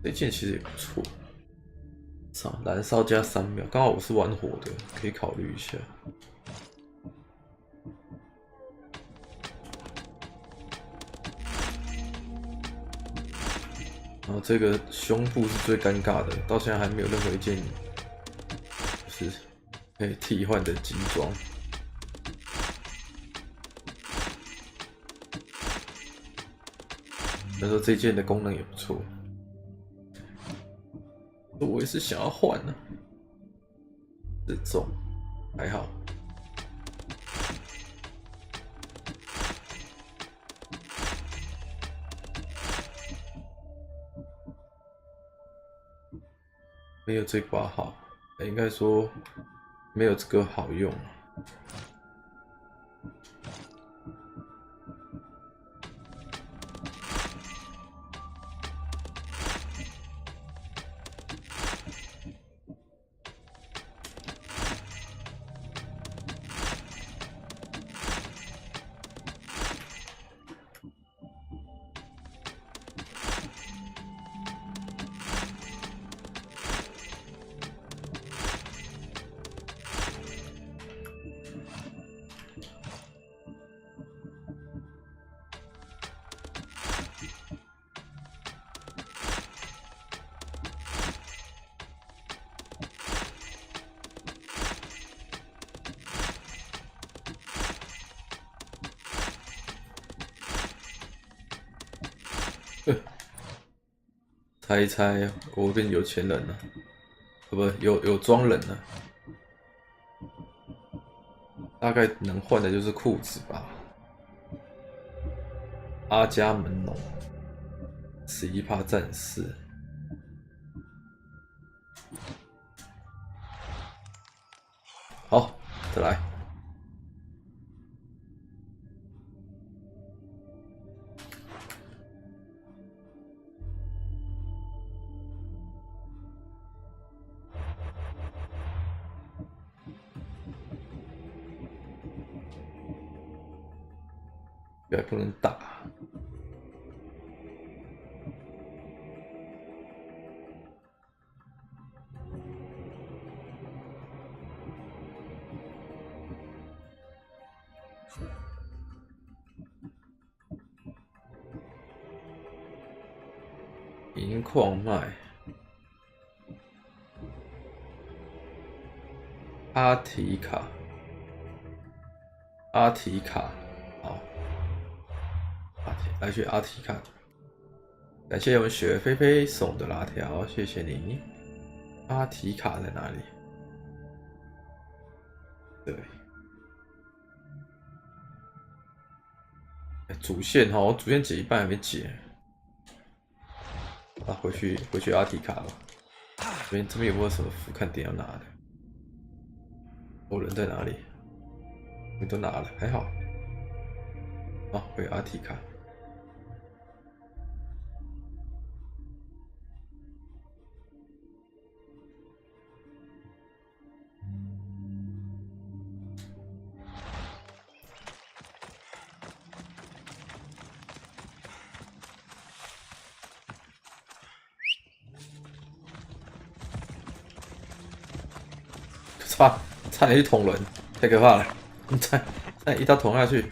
这件其实也不错。燃烧加3秒，刚好我是玩火的，可以考虑一下。然后这个胸部是最尴尬的，到现在还没有任何一件就是可以替换的机装。所以说这件的功能也不错，我也是想要换呢、这种还好。没有这把好，应该说没有这个好用。猜一猜，我变有钱人了，不，有装人了。大概能换的就是裤子吧。阿伽门农，11%战士。好，再来。还不能打。银矿脉，阿提卡，好，来去阿提卡。感谢我们雪菲菲送的辣条，谢谢你。阿提卡在哪里？对，主线哈，我主线解一半还没解。啊，回去阿提卡吧。这边有没有什么副看点要拿的？我人在哪里？你都拿了，还好。啊，回阿提卡。差点去捅人，太可怕了！差点一刀捅下去。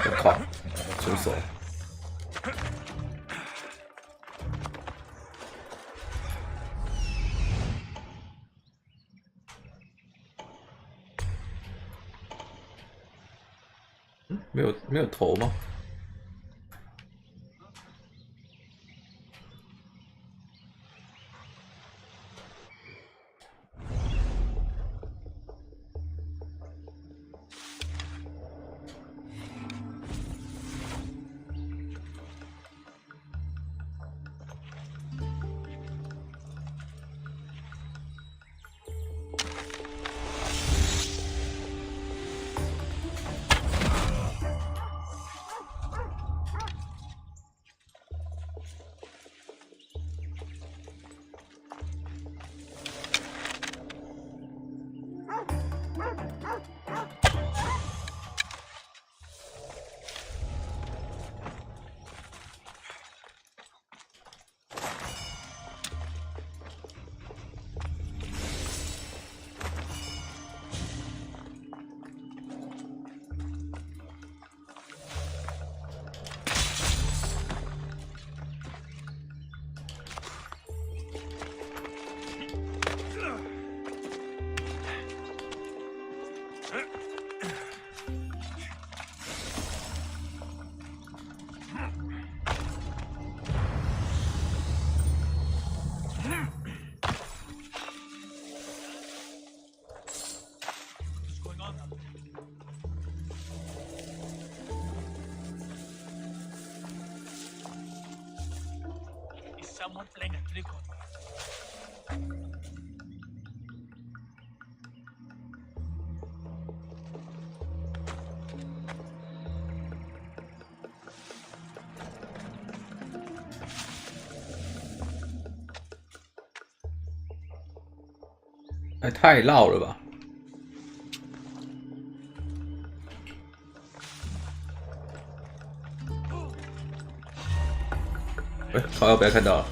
我靠，出手！没有头吗？ Someone playing a trick on me.太绕了吧！靠，要不要看到了？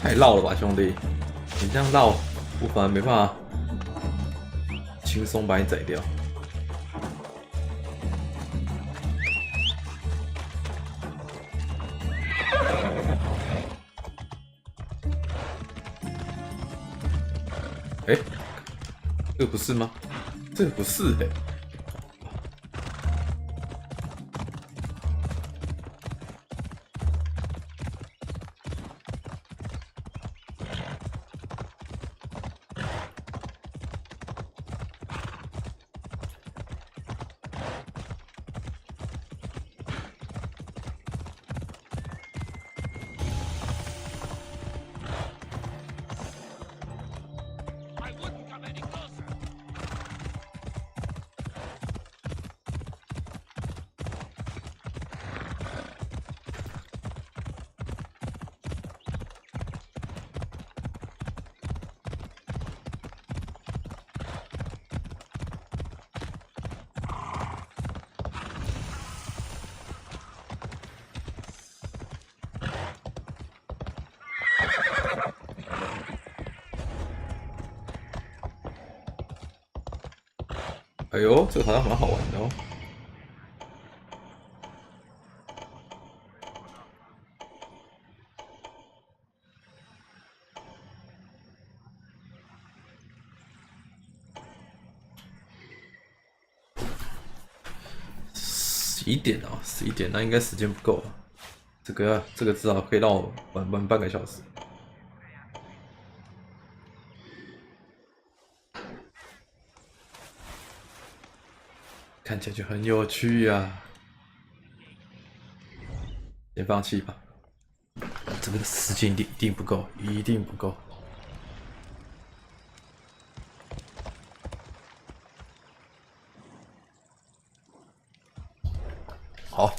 太绕了吧，兄弟！你这样绕，我反而没办法轻松把你宰掉。哎，这个不是吗？这个不是哎。哎呦，这个好像蛮好玩的哦。11点啊，11点，那应该时间不够了。这个至少可以让我玩半个小时。看起来就很有趣呀、先放弃吧，这个时间一定不够，一定不够。好，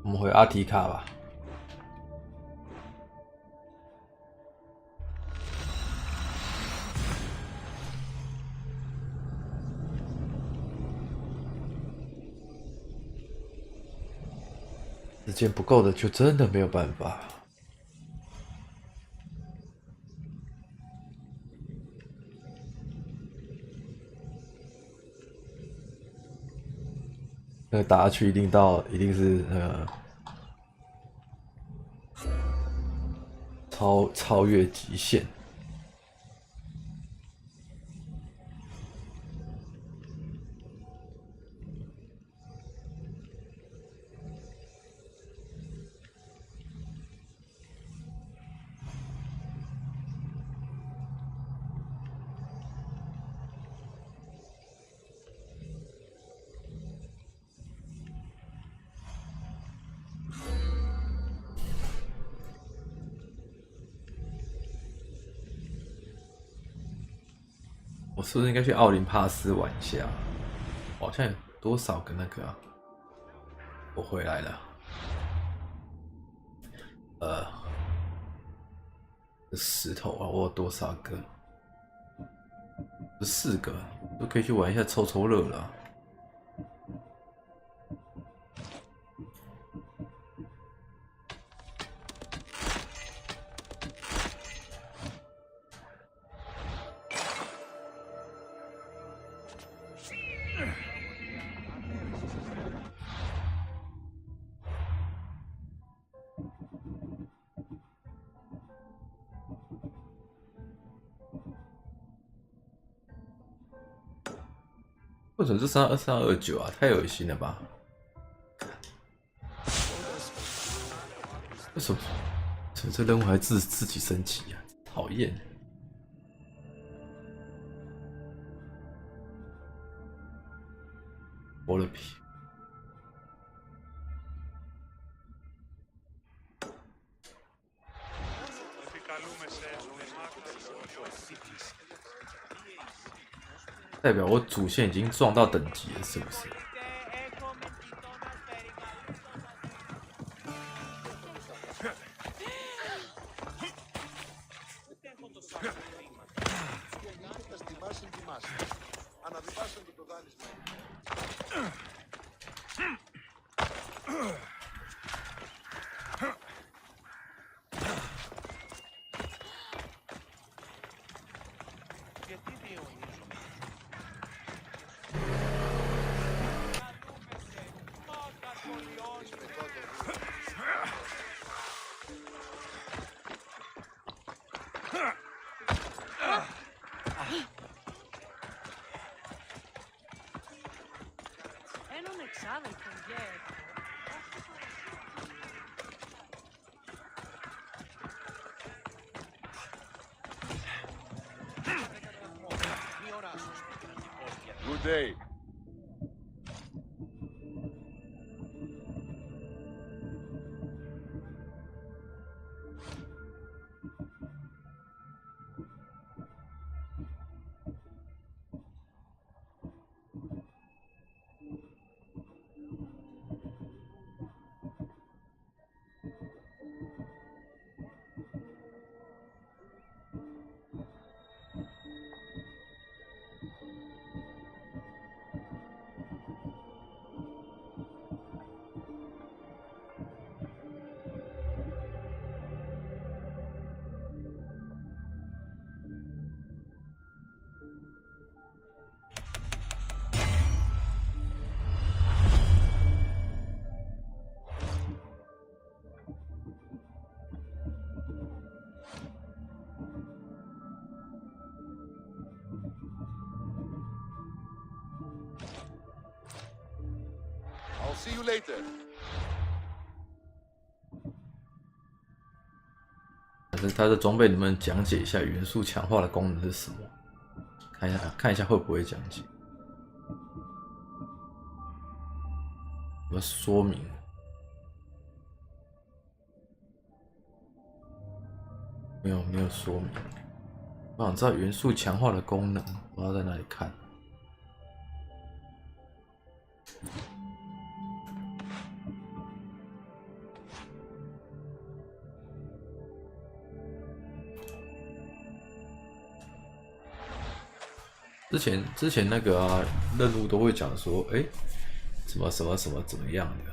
我们回阿提卡吧。时间不够的就真的没有办法。那个打下去一定是超越极限。我是不是应该去奥林帕斯玩一下？好像有多少个那个啊？我回来了。这石头啊，我有多少个？4个，都可以去玩一下抽抽乐了啊。为什么是3329啊？太恶心了吧！为什么？这任务还自己升级啊？讨厌！剥了皮。代表我主线已经撞到等级了，是不是？Good day. 'll see you later. 但是它的装备能不能讲解一下元素强化的功能是什么？看一下会不会讲解？有没有说明？没有说明。我想知道元素强化的功能，我要在哪里看？之前那个啊，任务都会讲说，哎，什么怎么样的。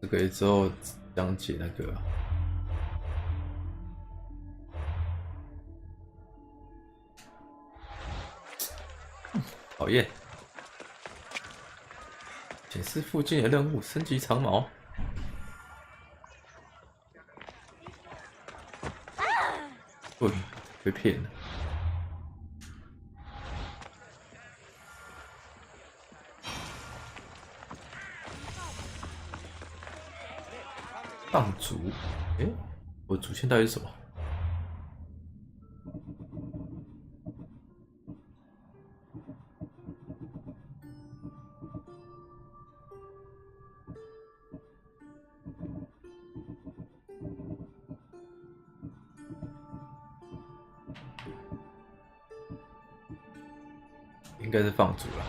这个之后讲解那个，讨厌。显示附近的任务升级长矛。滚，被骗了。放逐，诶，我主线到底是什么？应该是放逐了。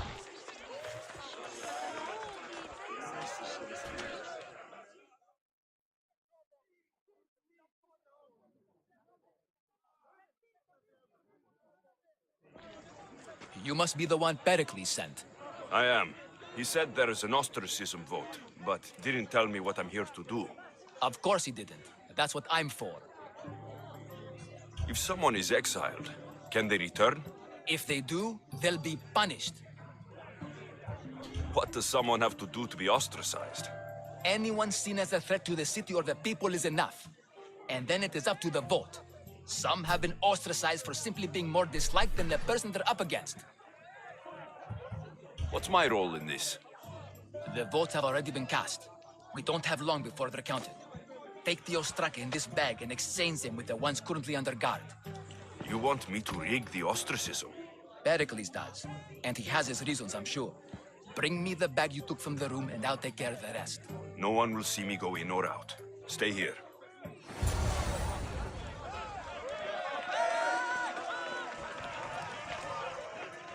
You must be the one Pericles sent. I am. He said there is an ostracism vote, but didn't tell me what I'm here to do. Of course he didn't. That's what I'm for. If someone is exiled, can they return? If they do, they'll be punished. What does someone have to do to be ostracized? Anyone seen as a threat to the city or the people is enough. And then it is up to the vote. Some have been ostracized for simply being more disliked than the person they're up against. What's my role in this? The votes have already been cast. We don't have long before they're counted. Take the Ostraka in this bag and exchange them with the ones currently under guard. You want me to rig the ostracism? Pericles does. And he has his reasons, I'm sure. Bring me the bag you took from the room and I'll take care of the rest. No one will see me go in or out. Stay here.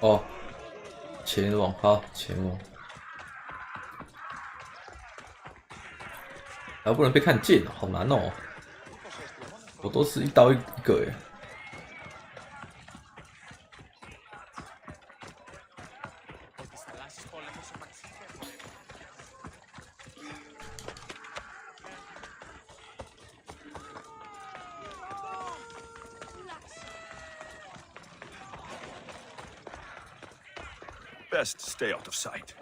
哦，前往，好，前往。还不能被看见，好难哦！我都是一刀一个耶。Best stay out of sight.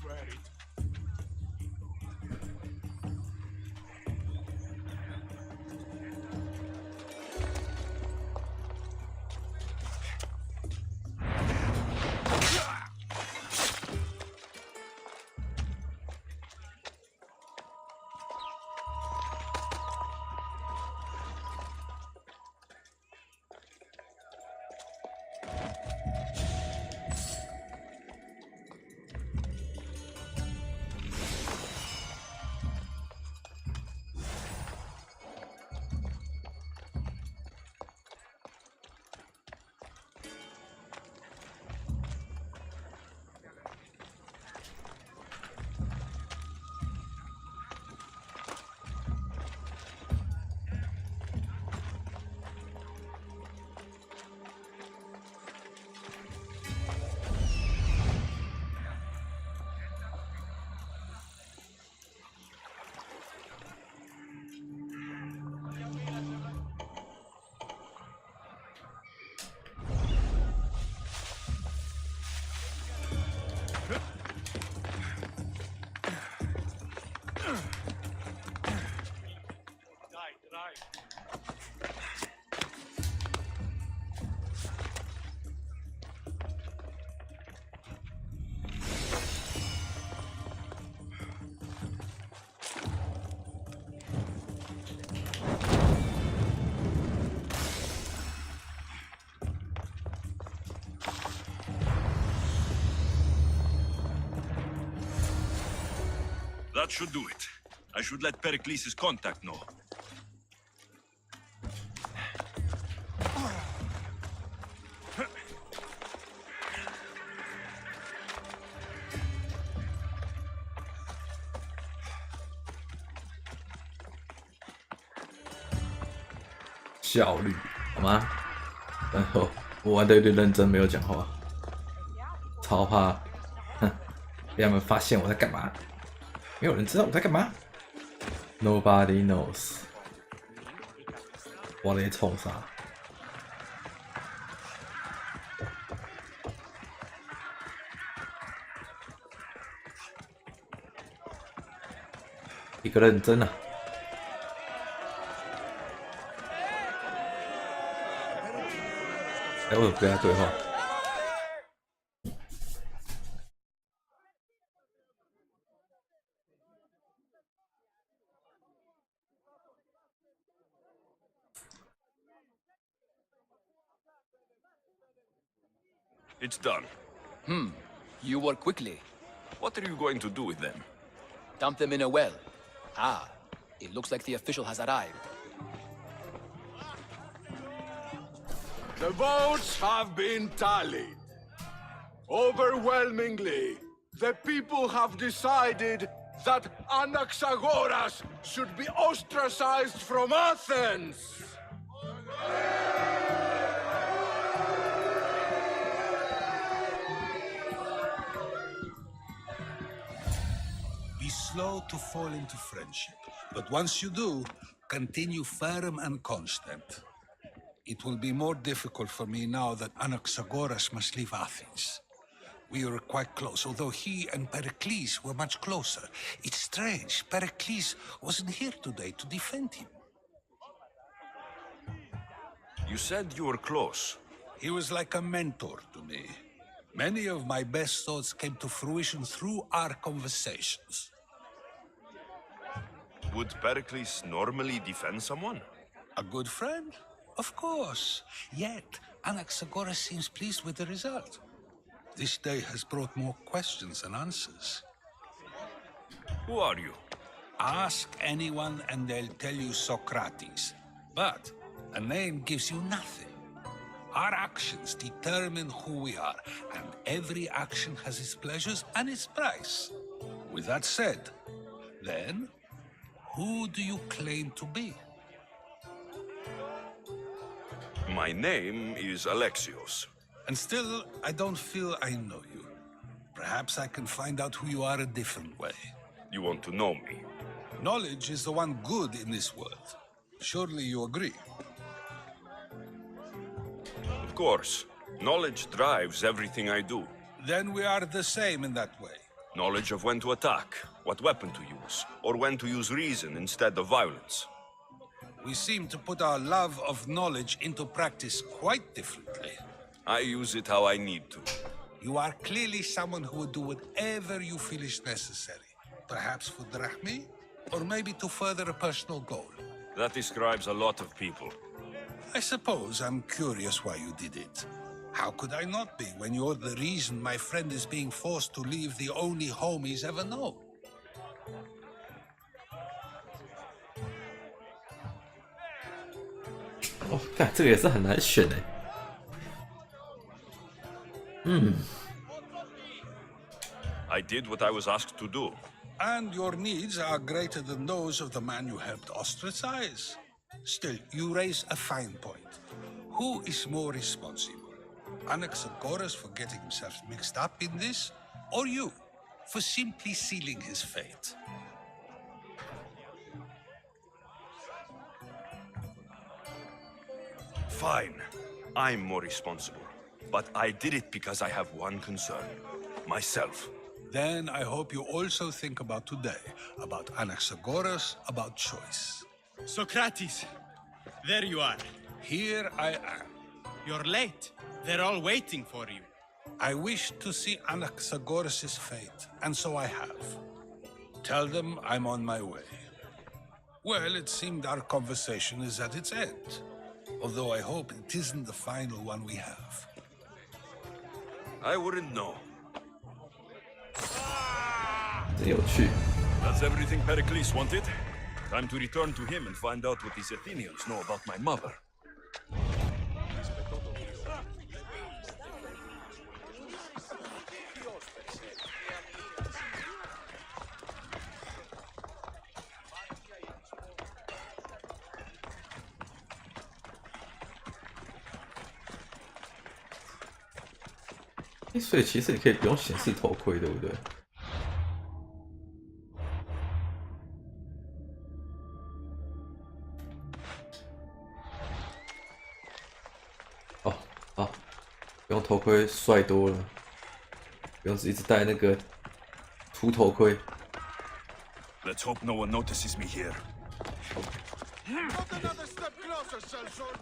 swear it. That should do it. I should let Pericles' contact know.效率好吗？然后我玩的有点认真，没有讲话，超怕，哼，被他们发现我在干嘛。没有人知道我在干嘛。Nobody knows。我在冲啥？一个认真啊！哎，我有跟他对话。It's done. You work quickly. What are you going to do with them? Dump them in a well. Ah, it looks like the official has arrived. The votes have been tallied. Overwhelmingly, the people have decided that Anaxagoras should be ostracized from Athens. Be slow to fall into friendship, but once you do, continue firm and constant. It will be more difficult for me now that Anaxagoras must leave Athens. We were quite close, although he and Pericles were much closer. It's strange, Pericles wasn't here today to defend him. You said you were close. He was like a mentor to me. Many of my best thoughts came to fruition through our conversations. Would Pericles normally defend someone? A good friend? Of course. Yet, Anaxagoras seems pleased with the result. This day has brought more questions than answers. Who are you? Ask anyone and they'll tell you Socrates. But a name gives you nothing. Our actions determine who we are, and every action has its pleasures and its price. With that said, then, who do you claim to be? My name is Alexios. And still, I don't feel I know you. Perhaps I can find out who you are a different way. You want to know me? Knowledge is the one good in this world. Surely you agree? Of course. Knowledge drives everything I do. Then we are the same in that way. Knowledge of when to attack, what weapon to use, or when to use reason instead of violence. We seem to put our love of knowledge into practice quite differently. I use it how I need to. You are clearly someone who would do whatever you feel is necessary. Perhaps for Drachmi, or maybe to further a personal goal. That describes a lot of people. I suppose I'm curious why you did it. How could I not be when you're the reason my friend is being forced to leave the only home he's ever known?哦，看这个也是很难选哎。I did what I was asked to do. And your needs are greater than those of the man you helped ostracize. Still, you raise a fine point. Who is more responsible? Anaxagoras for getting himself mixed up in this, or you for simply sealing his fate? Fine. I'm more responsible. But I did it because I have one concern. Myself. Then I hope you also think about today, about Anaxagoras, about choice. Socrates, there you are. Here I am. You're late. They're all waiting for you. I wish to see Anaxagoras' fate, and so I have. Tell them I'm on my way. Well, it seemed our conversation is at its end. Although I hope it isn't the final one we have. I wouldn't know. 真有趣。 That's everything Pericles wanted. Time to return to him and find out what these Athenians know about my mother. 所以其实你可以不用显示头盔，对不对？哦，好，不用头盔帅多了，不用一直戴那个秃头盔。 Let's hope no one notices me here. Not another step closer, Selson.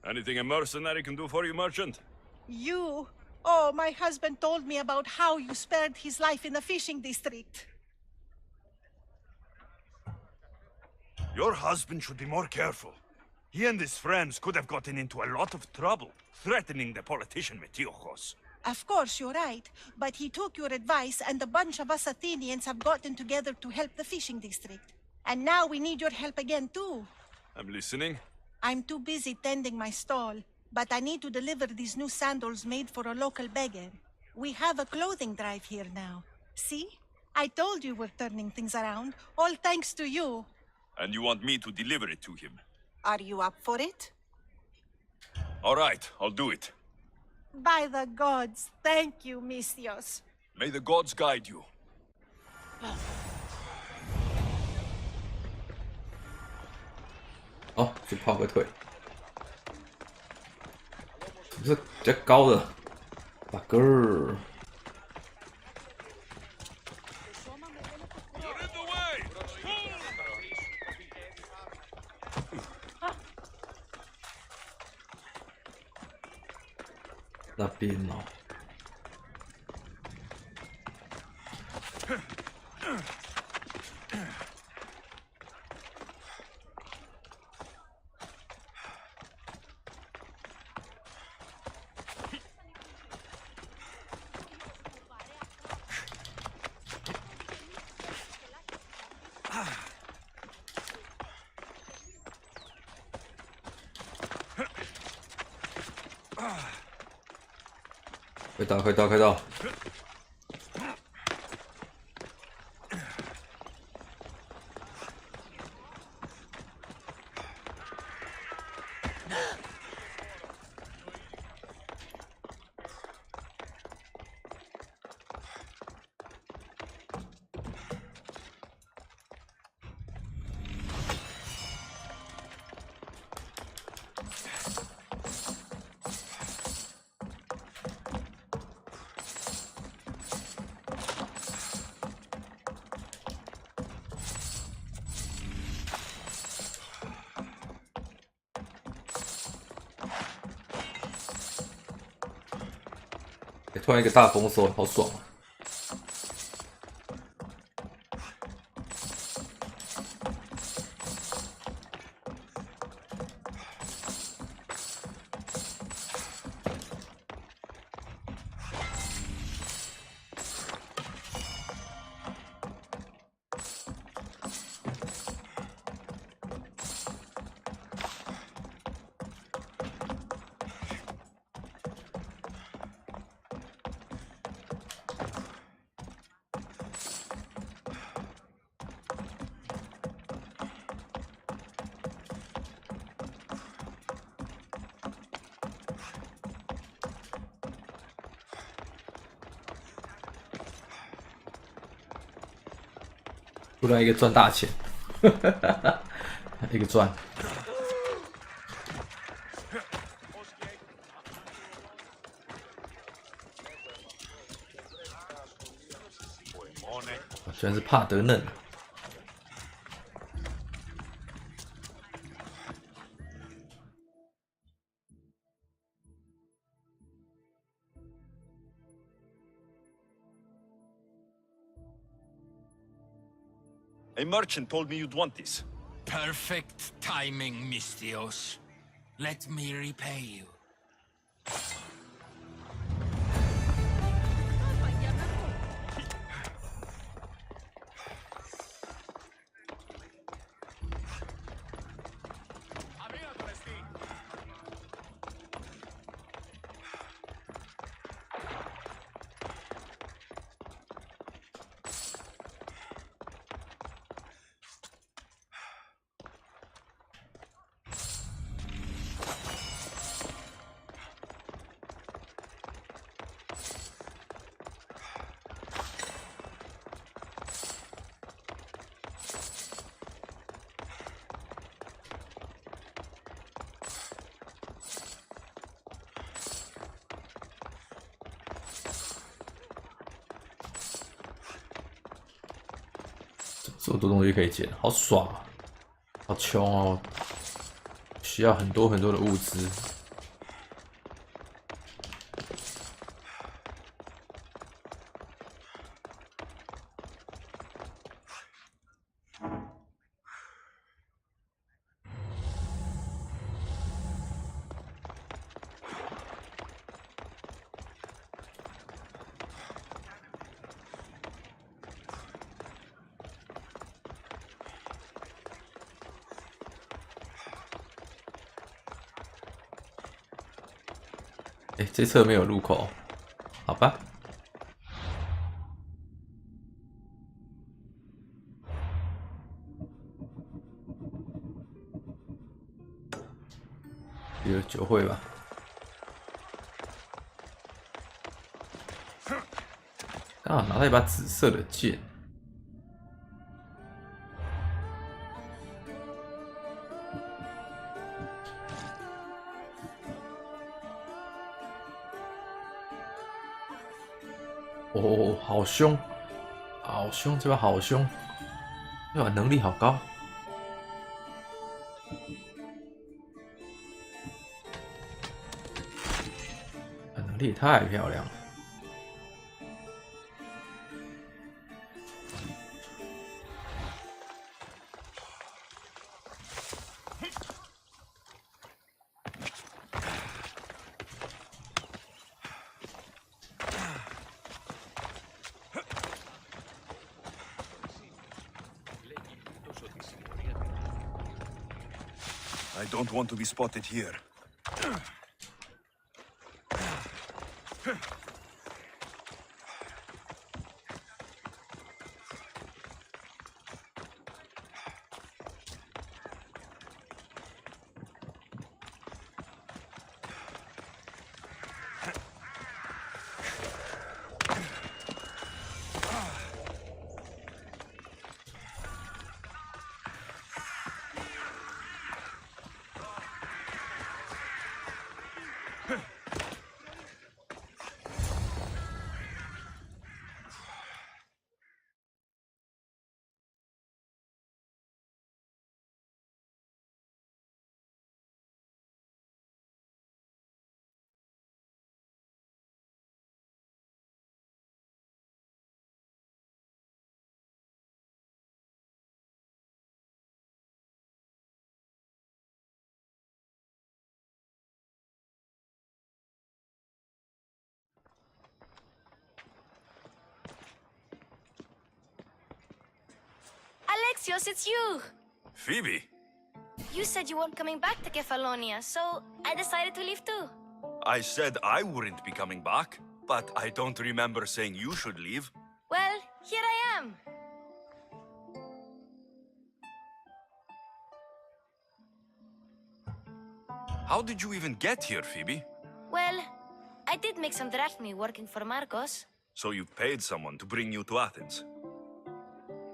Anything a mercenary can do for you, merchant? You? Oh, my husband told me about how you spared his life in the fishing district. Your husband should be more careful. He and his friends could have gotten into a lot of trouble, threatening the politician Metiochos. Of course, you're right. But he took your advice, and a bunch of us Athenians have gotten together to help the fishing district. And now we need your help again, too. I'm listening. I'm too busy tending my stall, but I need to deliver these new sandals made for a local beggar. We have a clothing drive here now. See? I told you we're turning things around, all thanks to you. And you want me to deliver it to him? Are you up for it? All right, I'll do it. By the gods, thank you, Misthios. May the gods guide you. 哦，去泡个腿。这比较高的，大个儿。 You're in the way! 那边哦。快到，快到，快到！突然一个大丰收，好爽啊！突然一个赚大钱，一个赚。居然是帕德嫩。A merchant told me you'd want this. Perfect timing, Mistios. Let me repay you.这么多东西可以捡，好爽啊！好穷哦，需要很多很多的物资。哎，这侧没有入口，好吧。有酒会吧？啊，拿到一把紫色的剑。哦，好凶，好凶！这把好凶，这把能力好高。能力太漂亮了。I don't want to be spotted here. Alexios, it's you! Phoebe? You said you weren't coming back to Kefalonia, so I decided to leave too. I said I wouldn't be coming back, but I don't remember saying you should leave. Well, here I am. How did you even get here, Phoebe? Well, I did make some drachmi working for Marcos. So you paid someone to bring you to Athens?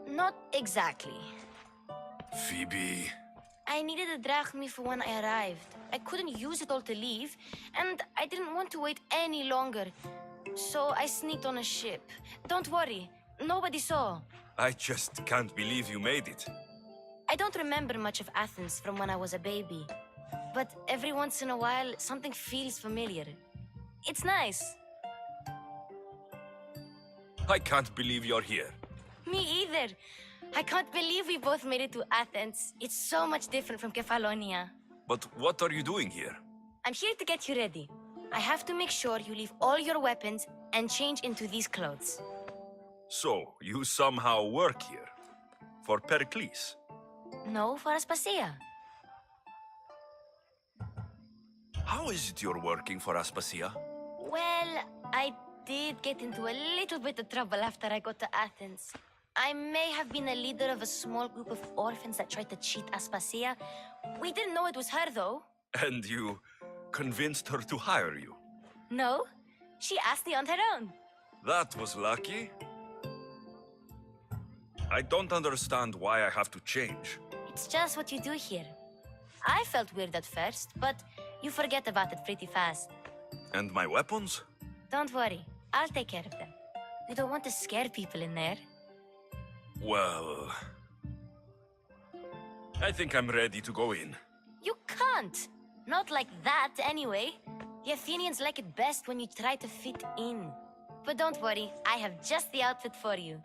Not exactly. Phoebe... I needed a drachmi for when I arrived. I couldn't use it all to leave, and I didn't want to wait any longer. So I sneaked on a ship. Don't worry, nobody saw. I just can't believe you made it. I don't remember much of Athens from when I was a baby. But every once in a while, something feels familiar. It's nice. I can't believe you're here. Me either. I can't believe we both made it to Athens. It's so much different from Kefalonia. But what are you doing here? I'm here to get you ready. I have to make sure you leave all your weapons and change into these clothes. So, you somehow work here? For Pericles? No, for Aspasia. How is it you're working for Aspasia? Well, I did get into a little bit of trouble after I got to Athens. I may have been a leader of a small group of orphans that tried to cheat Aspasia. We didn't know it was her, though. And you convinced her to hire you? No, she asked me on her own. That was lucky. I don't understand why I have to change. It's just what you do here. I felt weird at first, but you forget about it pretty fast. And my weapons? Don't worry, I'll take care of them. You don't want to scare people in there. Well... I think I'm ready to go in. You can't! Not like that, anyway. The Athenians like it best when you try to fit in. But don't worry, I have just the outfit for you.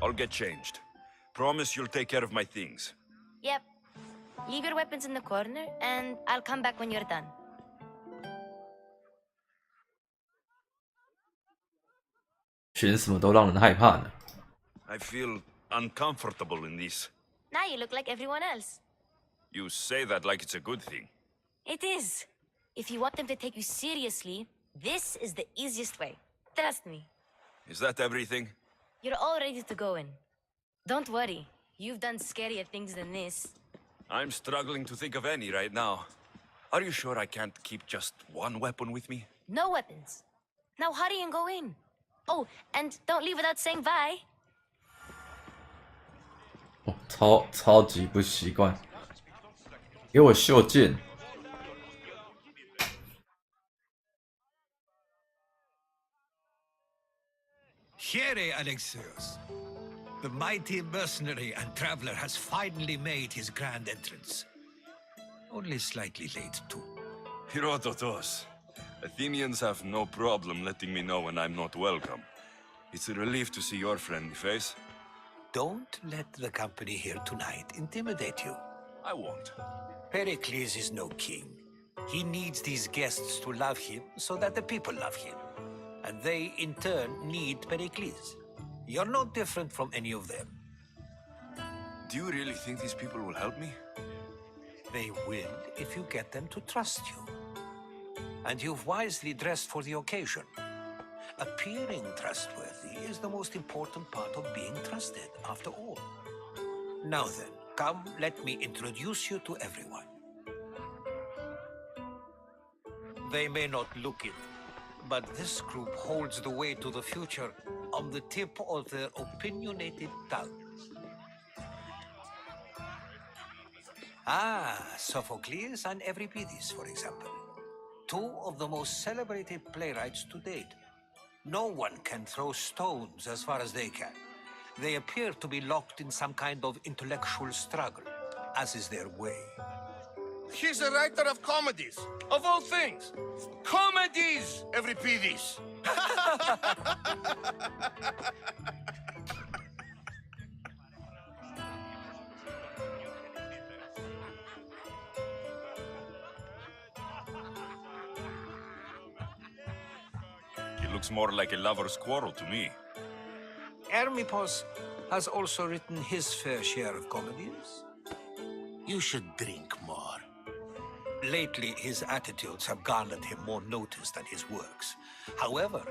I'll get changed. Promise you'll take care of my things. Yep. Leave your weapons in the corner, and I'll come back when you're done. I feel uncomfortable in this. Now you look like everyone else. You say that like it's a good thing. It is. If you want them to take you seriously, this is the easiest way. Trust me. Is that everything? You're all ready to go in. Don't worry. You've done scarier things than this. I'm struggling to think of any right now. Are you sure I can't keep just one weapon with me? No weapons. Now hurry and go in. Oh, and don't leave without saying bye. 超级不习惯，给我秀剑。Here, Alexios. The mighty mercenary and traveler has finally made his grand entrance. Only slightly late, too. Herodotos. Athenians have no problem letting me know when I'm not welcome. It's a relief to see your friendly face. Don't let the company here tonight intimidate you. I won't. Pericles is no king. He needs these guests to love him so that the people love him. And they, in turn, need Pericles. You're no different from any of them. Do you really think these people will help me? They will if you get them to trust you. And you've wisely dressed for the occasion. Appearing trustworthy is the most important part of being trusted, after all. Now then, come, let me introduce you to everyone. They may not look it, but this group holds the way to the future on the tip of their opinionated tongues. Sophocles and Euripides, for example. Two of the most celebrated playwrights to date. No one can throw stones as far as they can. They appear to be locked in some kind of intellectual struggle, as is their way. He's a writer of comedies, of all things. Comedies, Euripides. It looks more like a lover's quarrel to me. Hermippos has also written his fair share of comedies. You should drink more. Lately, his attitudes have garnered him more notice than his works. However,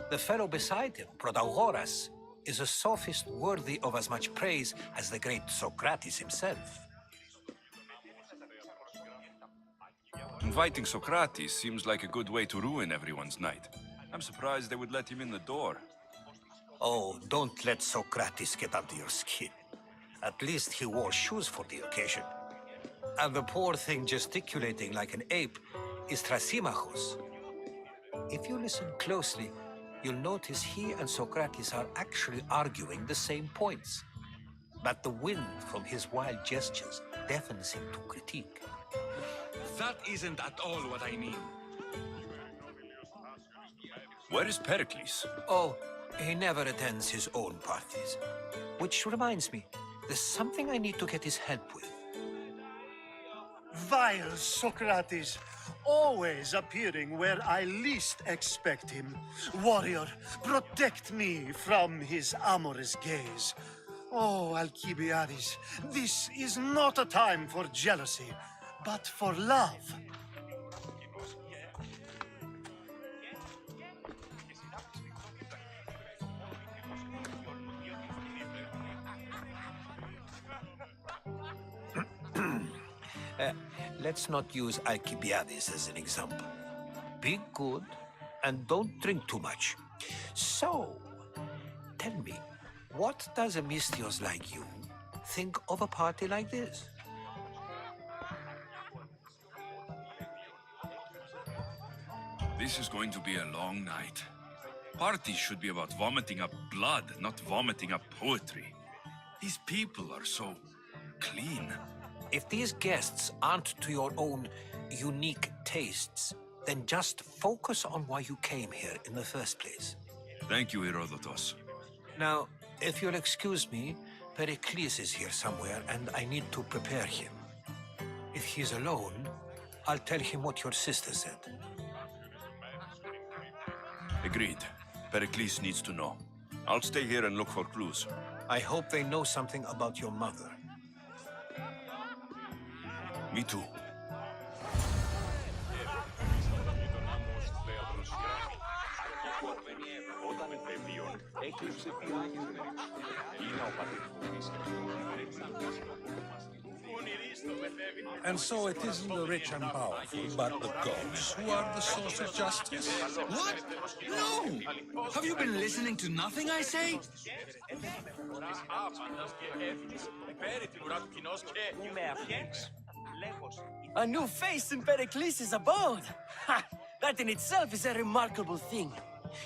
the fellow beside him, Protagoras, is a sophist worthy of as much praise as the great Socrates himself. Inviting Socrates seems like a good way to ruin everyone's night. I'm surprised they would let him in the door. Oh, don't let Socrates get under your skin. At least he wore shoes for the occasion. And the poor thing gesticulating like an ape is Thrasymachus. If you listen closely, you'll notice he and Socrates are actually arguing the same points. But the wind from his wild gestures deafens him to critique. That isn't at all what I mean. Where is Pericles? Oh, he never attends his own parties. Which reminds me, there's something I need to get his help with. Vile Socrates, always appearing where I least expect him. Warrior, protect me from his amorous gaze. Oh, Alcibiades, this is not a time for jealousy, but for love. Let's not use Alcibiades as an example. Be good and don't drink too much. So, tell me, what does a Mystios like you think of a party like this? This is going to be a long night. Parties should be about vomiting up blood, not vomiting up poetry. These people are so clean. If these guests aren't to your own unique tastes, then just focus on why you came here in the first place. Thank you, Herodotus. Now, if you'll excuse me, Pericles is here somewhere, and I need to prepare him. If he's alone, I'll tell him what your sister said. Agreed. Pericles needs to know. I'll stay here and look for clues. I hope they know something about your mother. Me too. And so it isn't the rich and powerful, but the gods who are the source of justice? What? No! Have you been listening to nothing I say? A new face in Pericles' abode! Ha! That in itself is a remarkable thing.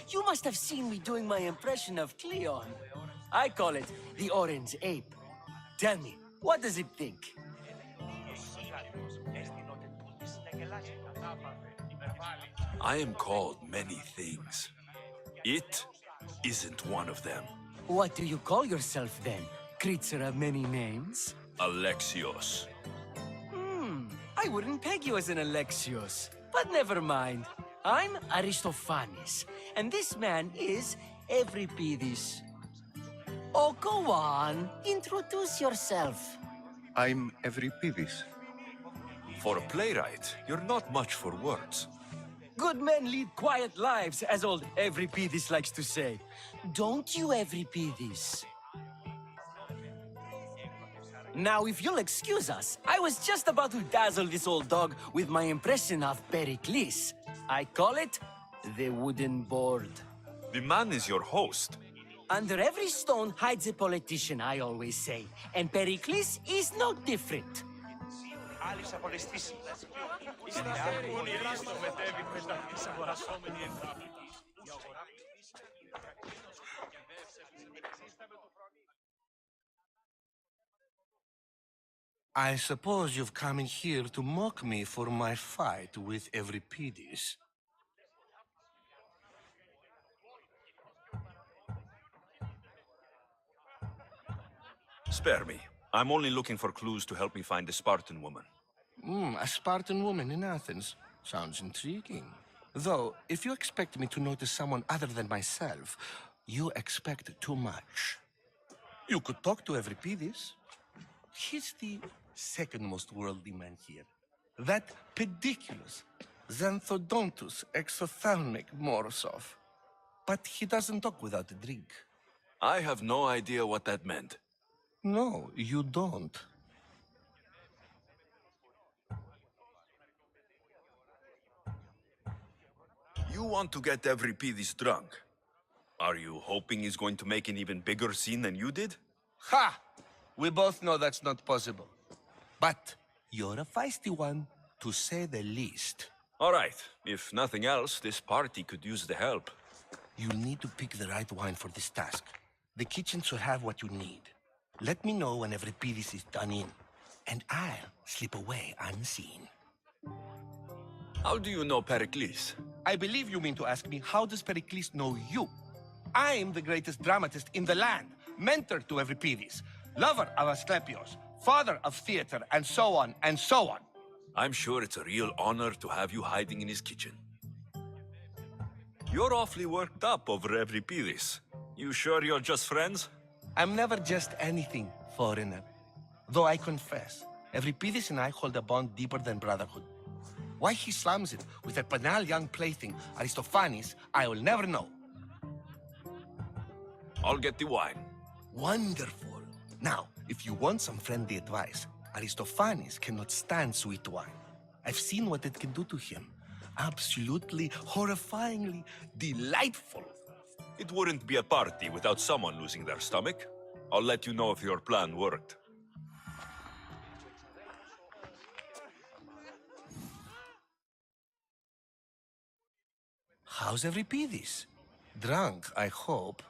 You must have seen me doing my impression of Cleon. I call it the Orange Ape. Tell me, what does it think? I am called many things. It isn't one of them. What do you call yourself then? Creature of many names? Alexios. I wouldn't peg you as an Alexios. But never mind. I'm Aristophanes, and this man is Euripides. Oh, go on. Introduce yourself. I'm Euripides. For a playwright, you're not much for words. Good men lead quiet lives, as old Evripidis likes to say. Don't you, Evripidis? Now, if you'll excuse us, I was just about to dazzle this old dog with my impression of Pericles. I call it the wooden board. The man is your host. Under every stone hides a politician, I always say. And Pericles is no different. I suppose you've come in here to mock me for my fight with Evripidis. Spare me. I'm only looking for clues to help me find a Spartan woman. A Spartan woman in Athens. Sounds intriguing. Though, if you expect me to notice someone other than myself, you expect too much. You could talk to Evripidis. He's the second most worldly man here. That pediculous Xanthodontus exophthalmic Morosov. But he doesn't talk without a drink. I have no idea what that meant. No, you don't. You want to get Evripidis drunk. Are you hoping he's going to make an even bigger scene than you did? Ha! We both know that's not possible. But you're a feisty one, to say the least. All right. If nothing else, this party could use the help. You'll need to pick the right wine for this task. The kitchen should have what you need. Let me know when Evripidis is done in, and I'll slip away unseen. How do you know Pericles? I believe you mean to ask me, how does Pericles know you? I'm the greatest dramatist in the land, mentor to Evripidis, lover of Asclepios, father of theater, and so on, and so on. I'm sure it's a real honor to have you hiding in his kitchen. You're awfully worked up over Evripidis. You sure you're just friends? I'm never just anything, foreigner. Though I confess, Evripidis and I hold a bond deeper than brotherhood. Why he slams it with that banal young plaything, Aristophanes, I will never know. I'll get the wine. Wonderful. Now, if you want some friendly advice, Aristophanes cannot stand sweet wine. I've seen what it can do to him. Absolutely, horrifyingly delightful. It wouldn't be a party without someone losing their stomach. I'll let you know if your plan worked. How's Evripidis? Drunk, I hope.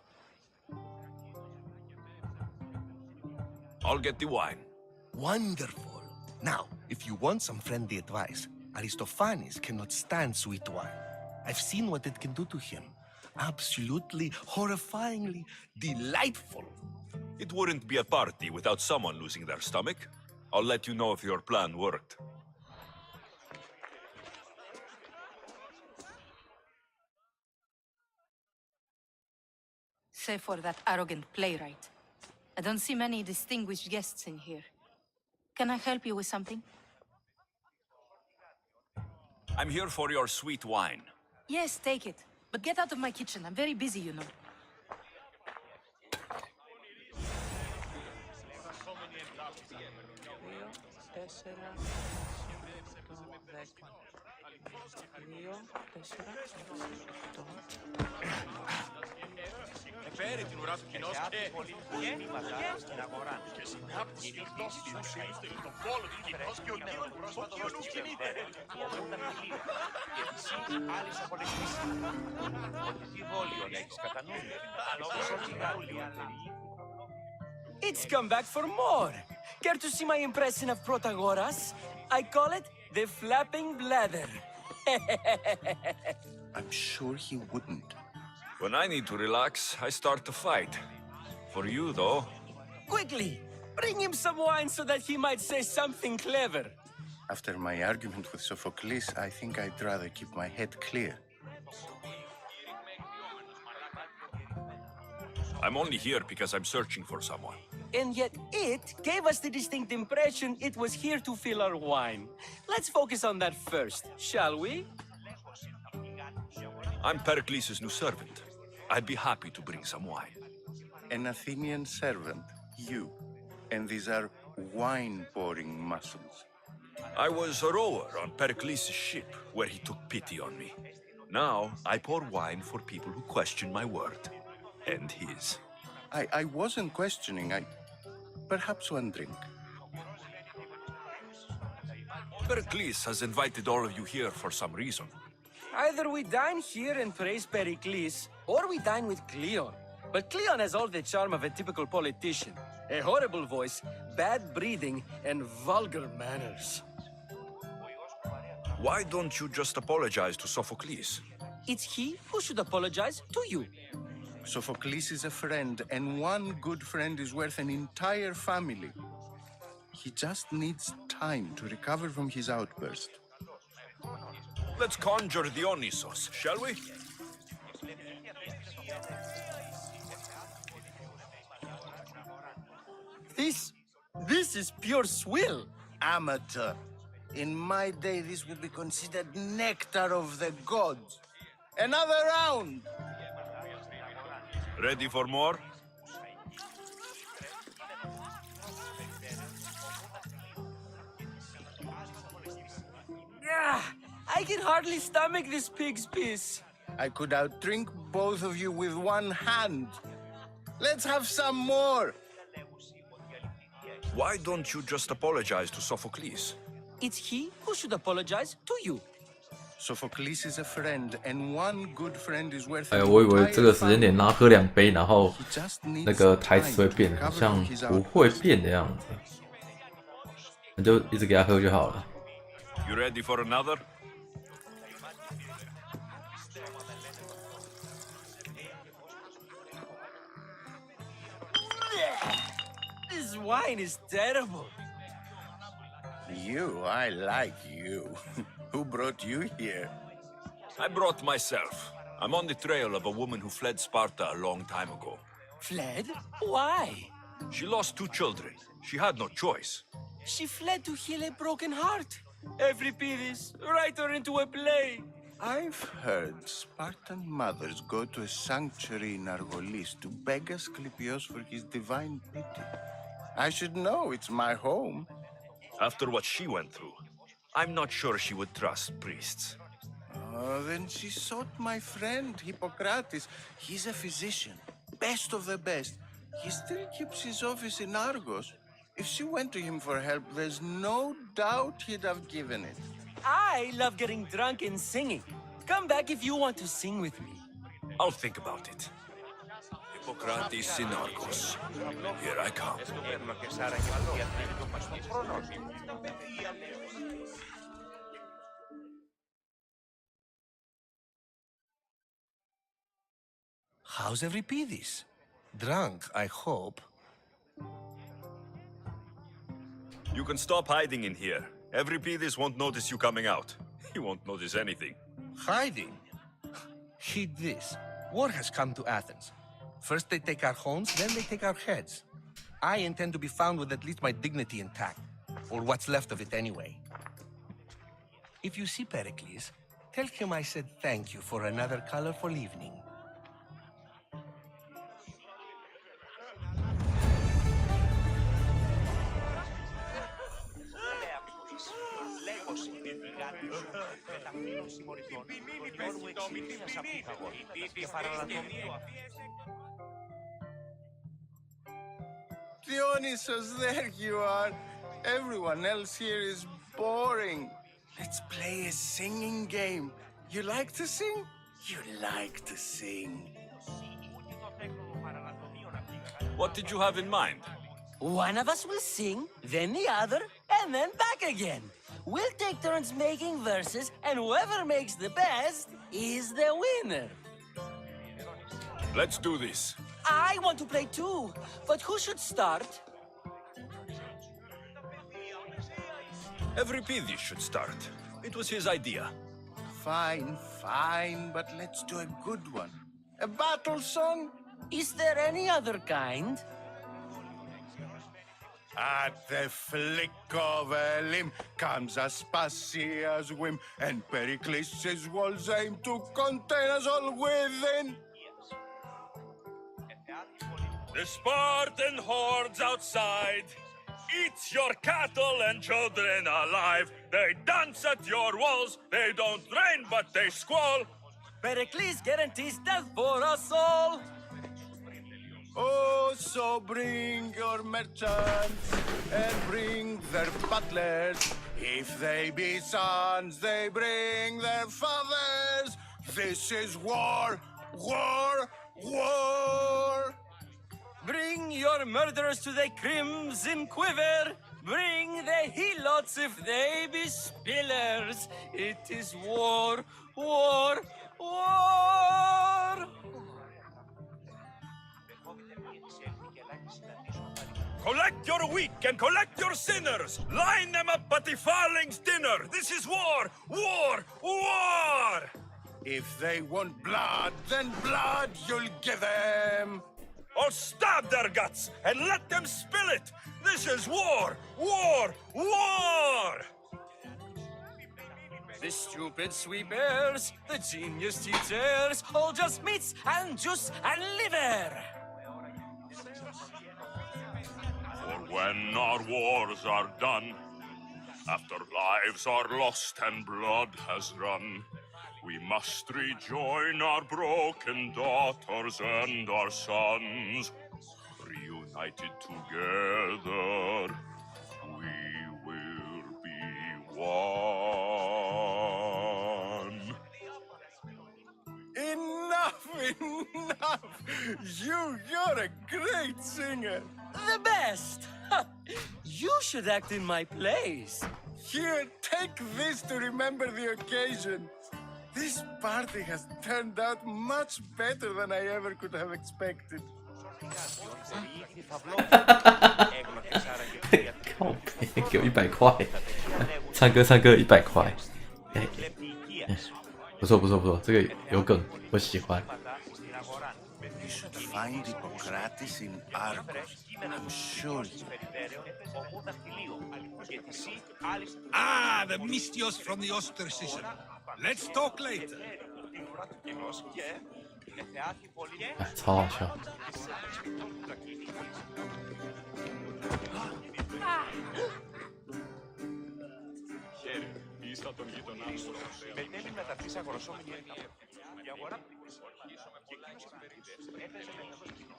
I'll get the wine. Wonderful. Now, if you want some friendly advice, Aristophanes cannot stand sweet wine. I've seen what it can do to him. Absolutely, horrifyingly delightful. It wouldn't be a party without someone losing their stomach. I'll let you know if your plan worked. Save for that arrogant playwright. I don't see many distinguished guests in here. Can I help you with something? I'm here for your sweet wine. Yes, take it. But get out of my kitchen. I'm very busy, you know. Φέρει την ουρά του κοινός και στην αγορά. Και συνάπτει τις δόσεις του συνήθως τον πόλο του κοινός και ο κοινός κινείται. Και εσύ άλλες απολεστήσεις. Ότι τι βόλιο έχεις κατά νου. It's come back for more. Care to see my impression of Protagoras? I call it the flapping bladder. I'm sure he wouldn't. When I need to relax, I start to fight. For you, though... Quickly! Bring him some wine so that he might say something clever. After my argument with Sophocles, I think I'd rather keep my head clear. I'm only here because I'm searching for someone. And yet it gave us the distinct impression it was here to fill our wine. Let's focus on that first, shall we? I'm Pericles' new servant. I'd be happy to bring some wine. An Athenian servant, you. And these are wine-pouring muscles. I was a rower on Pericles' ship, where he took pity on me. Now, I pour wine for people who question my word. And his. I wasn't questioning. Perhaps one drink. Pericles has invited all of you here for some reason. Either we dine here and praise Pericles, or we dine with Cleon. But Cleon has all the charm of a typical politician. A horrible voice, bad breeding, and vulgar manners. Why don't you just apologize to Sophocles? It's he who should apologize to you. Sophocles is a friend, and one good friend is worth an entire family. He just needs time to recover from his outburst. Let's conjure Dionysos, shall we? This is pure swill. Amateur. In my day, this would be considered nectar of the gods. Another round! Ready for more? I can hardly stomach this pig's piss. I could outdrink both of you with one hand. Let's have some more! Why don't you just apologize to Sophocles? It's he who should apologize to you. Sophocles is a friend, and one good friend is worth. 哎，我以为这个时间点让他喝2杯，然后那个台词会变，好像不会变的样子。那就一直给他喝就好了。You ready for another? This wine is terrible. You, I like you. Who brought you here? I brought myself. I'm on the trail of a woman who fled Sparta a long time ago. Fled? Why? She lost 2 children. She had no choice. She fled to heal a broken heart. Euripides, write her into a play. I've heard Spartan mothers go to a sanctuary in Argolis to beg Asclepios for his divine pity. I should know, it's my home. After what she went through, I'm not sure she would trust priests. Oh, then she sought my friend, Hippocrates. He's a physician, best of the best. He still keeps his office in Argos. If she went to him for help, there's no doubt he'd have given it. I love getting drunk and singing. Come back if you want to sing with me. I'll think about it. Hippocrates in Argos. Here I come. How's Euripides? Drunk, I hope. You can stop hiding in here. Euripides won't notice you coming out. He won't notice anything. Hiding? Heed this. War has come to Athens. First they take our homes, then they take our heads. I intend to be found with at least my dignity intact. Or what's left of it anyway. If you see Pericles, tell him I said thank you for another colorful evening. Dionysos, there you are. Everyone else here is boring. Let's play a singing game. You like to sing? You like to sing. What did you have in mind? One of us will sing, then the other, and then back again. We'll take turns making verses, and whoever makes the best is the winner. Let's do this. I want to play too, but who should start? Euripides should start. It was his idea. Fine, fine, but let's do a good one. A battle song? Is there any other kind? At the flick of a limb comes Aspasia's whim, and Pericles' walls aim to contain us all within. The Spartan hordes outside eat your cattle and children alive. They dance at your walls. They don't rain, but they squall. Pericles guarantees death for us all. Oh, so bring your merchants and bring their butlers. If they be sons, they bring their fathers. This is war, war, war. Bring your murderers to the crimson quiver. Bring the helots if they be spillers. It is war, war, war. Collect your weak and collect your sinners. Line them up at the Farling's dinner. This is war, war, war. If they want blood, then blood you'll give them. Or stab their guts and let them spill it. This is war, war, war. The stupid sweepers, the genius teachers, all just meats and juice and liver. For when our wars are done, after lives are lost and blood has run, we must rejoin our broken daughters and our sons. Reunited together, we will be one. Enough, enough! You're a great singer. The best! You should act in my plays. Here, take this to remember the occasion. This party has turned out much better than I ever could have expected.靠北，给我100块，唱歌100块，不错不错不错，这个有梗，我喜欢。You should find Hippocrates in Argos. I'm sure you Ah, the Mystios from the ostracism. Let's talk later. 哎，超好笑。Μετέλει μεταξύ αγροσόμενη έκαμα. Η αγορά που προσχωρήσουμε πολλές ημερίδες έπαιζε με το κοινό.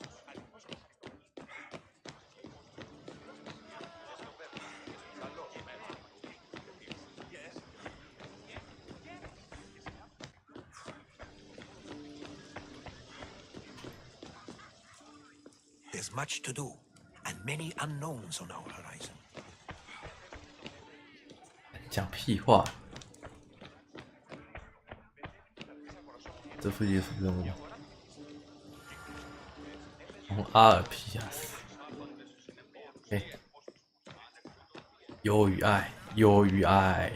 There's much to do, and many unknowns on our horizon. 讲屁话！这附近有什么任务？阿尔皮亚斯。忧与爱，忧与爱。